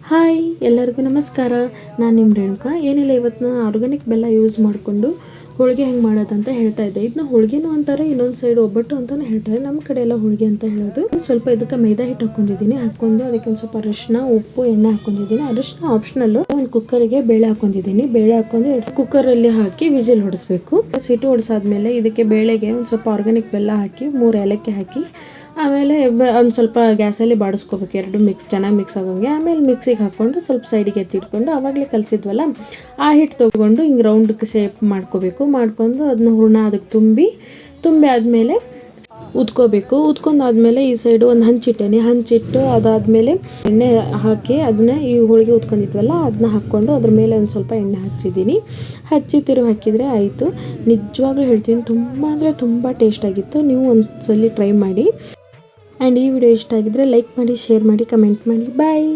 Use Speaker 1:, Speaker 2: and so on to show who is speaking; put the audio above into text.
Speaker 1: Hi ಎಲ್ಲರಿಗೂ ನಮಸ್ಕಾರ. ನಾನು ನಿಮ್ಮ ರೇಣುಕಾ. ಏನಿಲ್ಲ, ಇವತ್ತು ನಾನು ಆರ್ಗಾನಿಕ್ ಬೆಲ್ಲ ಯೂಸ್ ಮಾಡಿಕೊಂಡು ಹೋಳಿಗೆ ಹೆಂಗೆ ಮಾಡೋದಂತ ಹೇಳ್ತಾ ಇದ್ದೆ. ಇದನ್ನ ಹೋಳಿಗೆನೂ ಅಂತಾರೆ, ಇನ್ನೊಂದು ಸೈಡ್ ಒಬ್ಬಟ್ಟು ಅಂತಲೂ ಹೇಳ್ತಾರೆ. ನಮ್ಮ ಕಡೆ ಎಲ್ಲ ಹೋಳಿಗೆ ಅಂತ ಹೇಳೋದು. ಸ್ವಲ್ಪ ಇದಕ್ಕೆ ಮೈದಾ ಹಿಟ್ಟು ಹಾಕ್ಕೊಂಡು ಅದಕ್ಕೆ ಒಂದು ಸ್ವಲ್ಪ ಅರಿಶಿನ, ಉಪ್ಪು, ಎಣ್ಣೆ ಹಾಕ್ಕೊಂಡಿದ್ದೀನಿ. ಅರಿಶಿನ ಆಪ್ಷನಲ್ಲು. ಒಂದು ಕುಕ್ಕರಿಗೆ ಬೇಳೆ ಹಾಕ್ಕೊಂಡಿದ್ದೀನಿ. ಬೇಳೆ ಹಾಕ್ಕೊಂಡು ಕುಕ್ಕರಲ್ಲಿ ಹಾಕಿ ವಿಜಿಲ್ ಹೊಡಿಸ್ಬೇಕು. ಸಿಟಿ ಹೊಡಿಸಾದ್ಮೇಲೆ ಇದಕ್ಕೆ ಬೇಳೆಗೆ ಒಂದು ಸ್ವಲ್ಪ ಆರ್ಗಾನಿಕ್ ಬೆಲ್ಲ ಹಾಕಿ 3 ಏಲಕ್ಕಿ ಹಾಕಿ ಆಮೇಲೆ ಒಂದು ಸ್ವಲ್ಪ ಗ್ಯಾಸಲ್ಲಿ ಬಾಡಿಸ್ಕೋಬೇಕು. ಎರಡು ಚೆನ್ನಾಗಿ ಮಿಕ್ಸ್ ಆಗೋಂಗೆ. ಆಮೇಲೆ ಮಿಕ್ಸಿಗೆ ಹಾಕ್ಕೊಂಡು ಸ್ವಲ್ಪ ಸೈಡಿಗೆ ಎತ್ತಿಟ್ಕೊಂಡು ಆವಾಗಲೇ ಕಲಸಿದ್ವಲ್ಲ ಆ ಹಿಟ್ಟು ತೊಗೊಂಡು ಹಿಂಗೆ ರೌಂಡಕ್ಕೆ ಶೇಪ್ ಮಾಡ್ಕೊಂಡು ಅದನ್ನ ಹೂರಣ ಅದಕ್ಕೆ ತುಂಬಿ ಆದಮೇಲೆ ಉದ್ಕೊಂಡಾದ್ಮೇಲೆ ಈ ಸೈಡು ಒಂದು ಹಂಚಿಟ್ಟು ಅದಾದಮೇಲೆ ಎಣ್ಣೆ ಹಾಕಿ ಅದನ್ನ ಈ ಹೋಳಿಗೆ ಉದ್ಕೊಂಡಿದ್ವಲ್ಲ ಅದನ್ನ ಹಾಕ್ಕೊಂಡು ಅದ್ರ ಮೇಲೆ ಒಂದು ಸ್ವಲ್ಪ ಎಣ್ಣೆ ಹಚ್ಚಿ ತಿರುಗಿ ಹಾಕಿದರೆ ಆಯಿತು. ನಿಜವಾಗ್ಲೂ ಹೇಳ್ತೀನಿ, ತುಂಬ ಅಂದರೆ ತುಂಬ ಟೇಸ್ಟಾಗಿತ್ತು. ನೀವು ಒಂದ್ಸಲಿ ಟ್ರೈ ಮಾಡಿ. ಆ್ಯಂಡ್ ಈ ವಿಡಿಯೋ ಇಷ್ಟ ಆಗಿದ್ರೆ ಲೈಕ್ ಮಾಡಿ, ಶೇರ್ ಮಾಡಿ, ಕಮೆಂಟ್ ಮಾಡಿ. ಬಾಯ್.